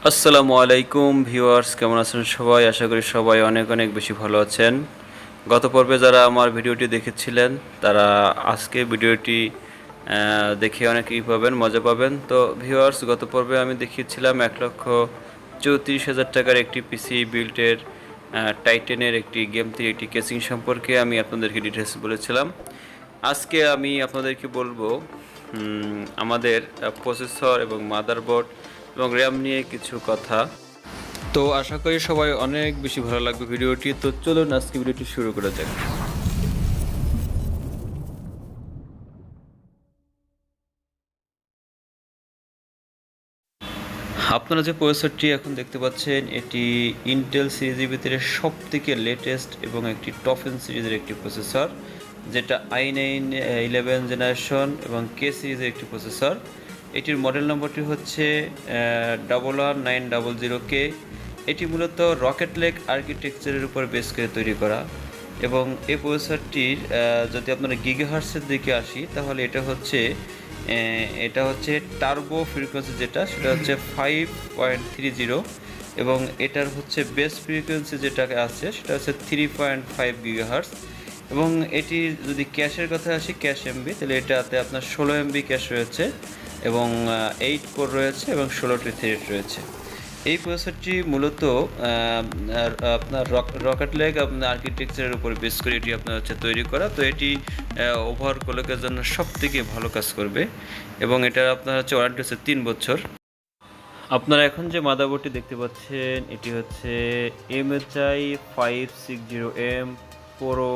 আসসালামু আলাইকুম ভিউয়ার্স, কেমন আছেন সবাই? আশা করি সবাই অনেক অনেক বেশি ভালো আছেন। গত পর্বে যারা আমার ভিডিওটি দেখেছিলেন তারা আজকে ভিডিওটি দেখে অনেকেই পাবেন, মজা পাবেন। তো ভিউয়ার্স, গত পর্বে আমি দেখিয়েছিলাম 1,34,000 টাকার একটি পিসি বিল্টের টাইটেনের একটি গেম 3 একটি কেসিং সম্পর্কে আমি আপনাদেরকে ডিটেলস বলেছিলাম। আজকে আমি আপনাদেরকে বলবো আমাদের প্রসেসর এবং মাদারবোর্ড এবং র্যাম নিয়ে কিছু কথা। তো আশা করি সবাই অনেক বেশি ভালো লাগবে ভিডিওটি। তো চলুন আজকে ভিডিওটি শুরু করা যাক। আপনারা যে প্রসেসরটি এখন দেখতে পাচ্ছেন এটি ইন্টেল সিরিজের ভিতরে সব থেকে লেটেস্ট এবং একটি টপ এন্ড সিরিজের একটি প্রসেসর, যেটা i9 11 জেনারেশন এবং কে সিরিজের একটি প্রসেসর। এটির মডেল নম্বরটি হচ্ছে 11900K। এটি মূলত রকেট লেগ আর্কিটেকচারের উপর বেস করে তৈরি করা এবং এই প্রসেসরটির যদি আপনারা গিগাহার্টসের দিকে আসি তাহলে এটা হচ্ছে টার্বো ফ্রিকোয়েন্সি, যেটা সেটা হচ্ছে 5.30 এবং এটার হচ্ছে বেস ফ্রিকোয়েন্সি যেটা আছে সেটা হচ্ছে 3.5 গিগাহার্টস। এবং এটি যদি ক্যাশের কথা আসি, ক্যাশ এমবি, তাহলে এটাতে আপনার 16 এমবি ক্যাশ রয়েছে এবং 8 কোর রয়েছে এবং 16টি থ্রেড রয়েছে। এই প্রসেসরটি মূলত আপনার রকেট লেগ আপনার আর্কিটেকচারের উপর বেস করে এটি আপনার হচ্ছে তৈরি করা। তো এটি ওভার ক্লকের জন্য সব থেকে ভালো কাজ করবে এবং এটা আপনার হচ্ছে ওয়ারেন্টি হচ্ছে 3 বছর। আপনারা এখন যে মাদারবোর্ডটি দেখতে পাচ্ছেন এটি হচ্ছে MHI 560M Pro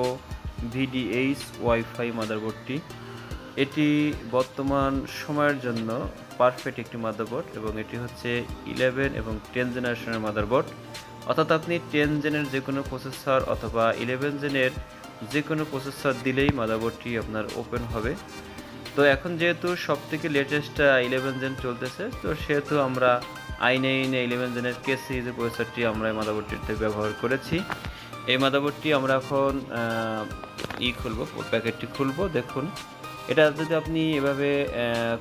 VDH WiFi মাদারবোর্ডটি। এটি বর্তমান সময়ের জন্য পারফেক্ট একটি মাদারবোর্ড এবং এটি হচ্ছে 11 এবং 10 জেনারেশনের মাদারবোর্ড। অর্থাৎ আপনি 10 জেনের যে কোনো প্রসেসর অথবা 11 জেনের যে কোনো প্রসেসর দিলেই মাদারবোর্ডটি আপনার ওপেন হবে। তো এখন যেহেতু সব থেকে লেটেস্ট 11 জেন চলতেছে, তো সেহেতু আমরা i9 11 জেনের কে সিরিজের প্রসেসরটি আমরা এই মাদারবোর্ডটিতে ব্যবহার করেছি। এই মাদারবোর্ডটি আমরা এখন খুলব, প্যাকেটটি খুলব। দেখুন, এটা যদি আপনি এভাবে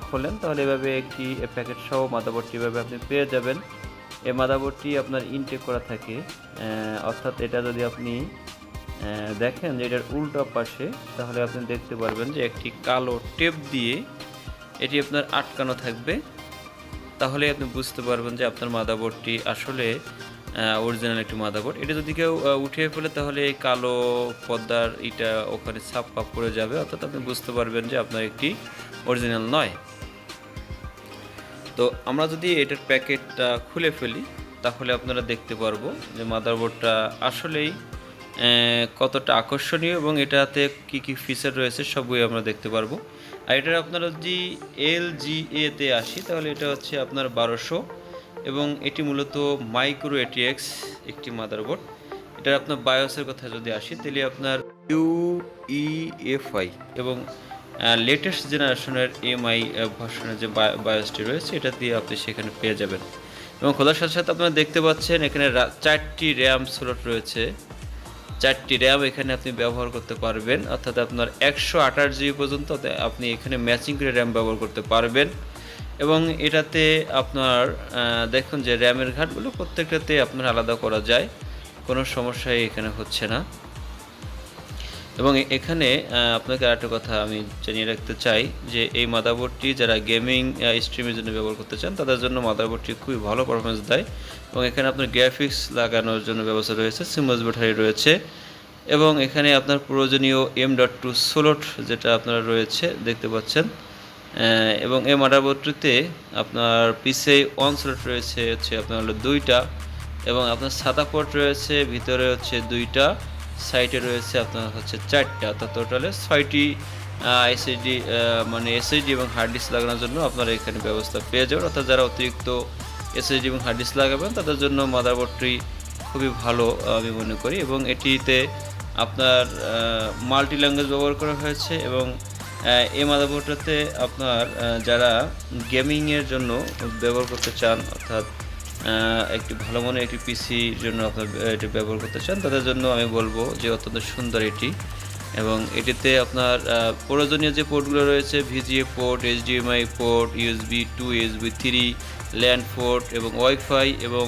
খোলেন তাহলে এভাবে একটি প্যাকেট সহ মাদারবোর্ডটি এভাবে আপনি পেয়ে যাবেন। এই মাদারবোর্ডটি আপনার ইনটেক করা থাকে, অর্থাৎ এটা যদি আপনি দেখেন যে এটার উল্টো পাশে, তাহলে আপনি দেখতে পারবেন যে একটি কালো টেপ দিয়ে এটি আপনার আটকানো থাকবে। তাহলে আপনি বুঝতে পারবেন যে আপনার মাদারবোর্ডটি আসলে অরিজিনাল একটি মাদারবোর্ড। এটা যদি কেউ উঠিয়ে ফেলে তাহলে এই কালো পর্দার এটা ওখানে ছাপ পড়ে যাবে, অর্থাৎ আপনি বুঝতে পারবেন যে আপনার একটি অরিজিনাল নয়। তো আমরা যদি এটার প্যাকেটটা খুলে ফেলি তাহলে আপনারা দেখতে পারবো যে মাদারবোর্ডটা আসলেই কতটা আকর্ষণীয় এবং এটাতে কি কি ফিচার রয়েছে সবই আমরা দেখতে পারবো। আর এটার আপনারা যদি LGA-তে আসি তাহলে এটা হচ্ছে আপনার 1200 এবং এটি মূলত মাইক্রো ATX একটি মাদারবোর্ড। এটার আপনার বায়োসের কথা যদি আসি তাহলে আপনার UEFI এবং লেটেস্ট জেনারেশনের MI ভার্সনের যে বায়োসটি রয়েছে এটা দিয়ে আপনি সেখানে পেয়ে যাবেন। এবং খোলার সাথে সাথে আপনারা দেখতে পাচ্ছেন এখানে 4টি র্যাম স্লট রয়েছে। 4টি র্যাম এখানে আপনি ব্যবহার করতে পারবেন, অর্থাৎ আপনার 128 জিবি পর্যন্ত আপনি এখানে ম্যাচিং করে র্যাম ব্যবহার করতে পারবেন। এবং এটাতে আপনার দেখুন যে র্যামের ঘাটগুলো প্রত্যেকটাতে আপনার আলাদা করা যায়, কোনো সমস্যাই এখানে হচ্ছে না। এবং এখানে আপনাকে আরেকটা কথা আমি জানিয়ে রাখতে চাই যে এই মাদারবোর্ডটি যারা গেমিং স্ট্রিমের জন্য ব্যবহার করতে চান তাদের জন্য মাদারবোর্ডটি খুবই ভালো পারফরমেন্স দেয়। এবং এখানে আপনার গ্রাফিক্স লাগানোর জন্য ব্যবস্থা রয়েছে, সিমলেস ব্যাটারি রয়েছে এবং এখানে আপনার প্রয়োজনীয় M.2 স্লট যেটা আপনার রয়েছে দেখতে পাচ্ছেন। এবং এই মাদারবোর্ডটিতে আপনার পিসে অন স্লট রয়েছে হচ্ছে আপনার হলো 2টা এবং আপনার সাদা পোর্ট রয়েছে, ভিতরে হচ্ছে 2টা, সাইডে রয়েছে আপনার হচ্ছে 4টা, অর্থাৎ টোটালে 6টি এসএসডি মানে এসএসডি এবং হার্ড ডিস্ক লাগানোর জন্য আপনারা এখানে ব্যবস্থা পেয়ে যাবেন। অর্থাৎ যারা অতিরিক্ত এসএসডি এবং হার্ড ডিস্ক লাগাবেন তাদের জন্য মাদারবোর্ডটি খুবই ভালো আমি মনে করি। এবং এটিতে আপনার মাল্টি ল্যাঙ্গুয়েজ ব্যবহার করা হয়েছে এবং এই মাদারবোর্ডটাতে আপনার যারা গেমিংয়ের জন্য ব্যবহার করতে চান, অর্থাৎ একটি ভালো মানের একটি পিসির জন্য আপনার এটি ব্যবহার করতে চান তাদের জন্য আমি বলবো যে অত্যন্ত সুন্দর এটি। এবং এটিতে আপনার প্রয়োজনীয় যে পোর্টগুলো রয়েছে, VGA port, HDMI port, USB 2, USB 3, land port এবং ওয়াইফাই এবং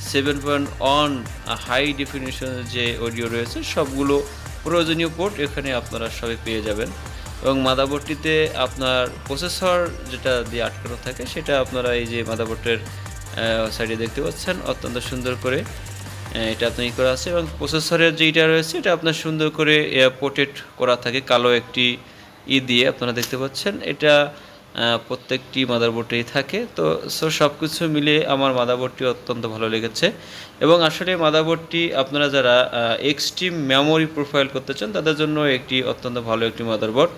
7.1 হাই ডেফিনিশন যে অডিও রয়েছে সবগুলো প্রয়োজনীয় পোর্ট এখানে আপনারা সবই পেয়ে যাবেন। এবং মাদারবোর্ডটিতে আপনার প্রসেসর যেটা দিয়ে আটকানো থাকে সেটা আপনারা এই যে মাদারবোর্ডের সাইডে দেখতে পাচ্ছেন অত্যন্ত সুন্দর করে এটা আপনার করা আছে। এবং প্রসেসরের যেটা রয়েছে এটা আপনার সুন্দর করে পোর্ট্রেট করা থাকে কালো একটি দিয়ে আপনারা দেখতে পাচ্ছেন। এটা প্রত্যেকটি মাদারবোর্ডেই থাকে। তো সব কিছু মিলে আমার মাদারবোর্ডটি অত্যন্ত ভালো লেগেছে। এবং আসলে মাদারবোর্ডটি আপনারা যারা এক্সট্রিম মেমোরি প্রোফাইল করতে চান তাদের জন্য একটি অত্যন্ত ভালো একটি মাদারবোর্ড।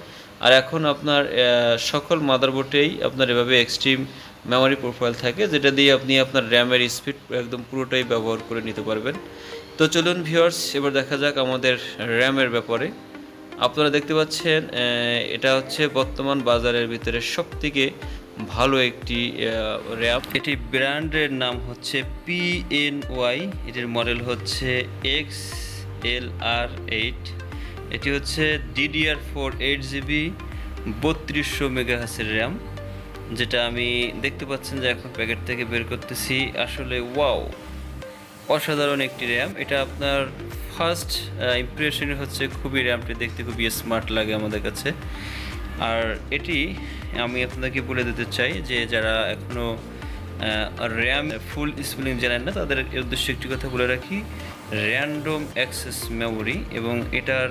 আর এখন আপনার সকল মাদারবোর্ডেই আপনার এভাবে এক্সট্রিম মেমোরি প্রোফাইল থাকে যেটা দিয়ে আপনি আপনার র্যামের স্পিড একদম পুরোটাই ব্যবহার করে নিতে পারবেন। তো চলুন ভিউয়ার্স, এবার দেখা যাক আমাদের র্যামের ব্যাপারে। আপনারা দেখতে পাচ্ছেন এটা হচ্ছে বর্তমান বাজারের ভিতরে সবথেকে ভালো একটি র্যাম। এটি ব্র্যান্ডের নাম হচ্ছে PNY, এটির মডেল হচ্ছে XLR8। এটি হচ্ছে DDR4 8GB 3200 মেগাহার্টজের র্যাম, যেটা আমি দেখতে পাচ্ছেন যে এখন প্যাকেট থেকে বের করতেছি। আসলে ওয়াও, অসাধারণ একটি র্যাম। এটা আপনার ফার্স্ট ইমপ্রেশনই হচ্ছে খুবই র্যামটি দেখতে খুবই স্মার্ট লাগে আমাদের কাছে। আর এটি আমি আপনাকে বলে দিতে চাই যে যারা এখনও র্যাম ফুল স্পেলিং জানেন না তাদের উদ্দেশ্যে একটি কথা বলে রাখি, র্যান্ডম অ্যাক্সেস মেমোরি। এবং এটার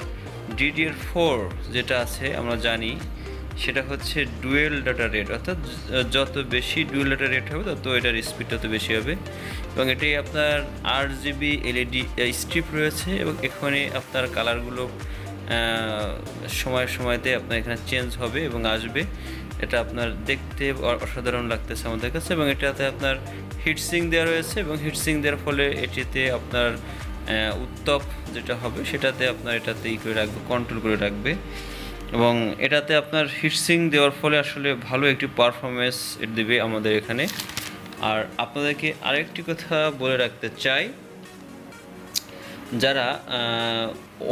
DDR4 যেটা আছে আমরা জানি সেটা হচ্ছে ডুয়েল ডাটা রেট, অর্থাৎ যত বেশি ডুয়েল ডাটা রেট হবে তত এটার স্পিড তত বেশি হবে। এবং এটি আপনার RGB LED স্ট্রিপ রয়েছে এবং এখানে আপনার কালারগুলো সময়তে আপনার এখানে চেঞ্জ হবে এবং আসবে। এটা আপনার দেখতে অসাধারণ লাগতেছে আমাদের কাছে। এবং এটাতে আপনার হিটসিং দেওয়া রয়েছে এবং হিটসিং দেওয়ার ফলে এটিতে আপনার উত্তাপ যেটা হবে সেটাতে আপনার এটাতে করে রাখবে, কন্ট্রোল করে রাখবে। এবং এটাতে আপনার হিটসিং দেওয়ার ফলে আসলে ভালো একটি পারফরমেন্স দেবে আমাদের এখানে। আর আপনাদেরকে আরেকটি কথা বলে রাখতে চাই, যারা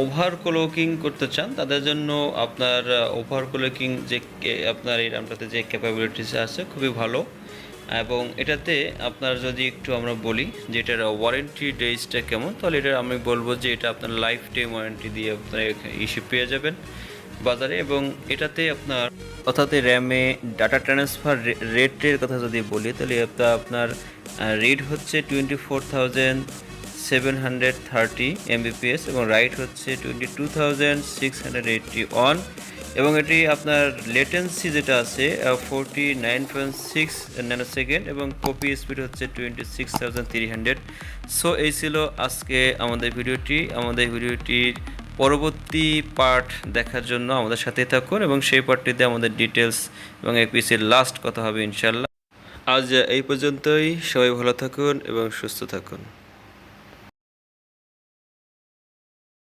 ওভারক্লকিং করতে চান তাদের জন্য আপনার ওভারক্লকিং যে আপনার এই র্যামটাতে যে ক্যাপাবিলিটিস আছে খুবই ভালো। এবং এটাতে আপনার যদি একটু আমরা বলি যে এটার ওয়ারেন্টি ডেজটা কেমন, তাহলে এটা আমি বলবো যে এটা আপনার লাইফ টাইম ওয়ারেন্টি দিয়ে আপনার ইস্যু পেয়ে যাবেন বাজারে। এবং এটাতে আপনার অর্থাৎ র্যামে ডাটা ট্রান্সফার রেটের কথা যদি বলি তাহলে আপনার রিড হচ্ছে 24,730 Mbps এবং রাইট হচ্ছে 22,681। এবং এটি আপনার লেটেন্সি যেটা আছে 49.6 ন্যানোসেকেন্ড এবং কপি স্পিড হচ্ছে 26,300। সো এই ছিল আজকে আমাদের ভিডিওটির পরবর্তী পার্ট দেখার জন্য আমাদের সাথে থাকুন এবং সেই পার্টটিতে আমাদের ডিটেলস এবং এই পিসির লাস্ট কথা হবে ইনশাল্লাহ। আজ এই পর্যন্তই, সবাই ভালো থাকুন এবং সুস্থ থাকুন।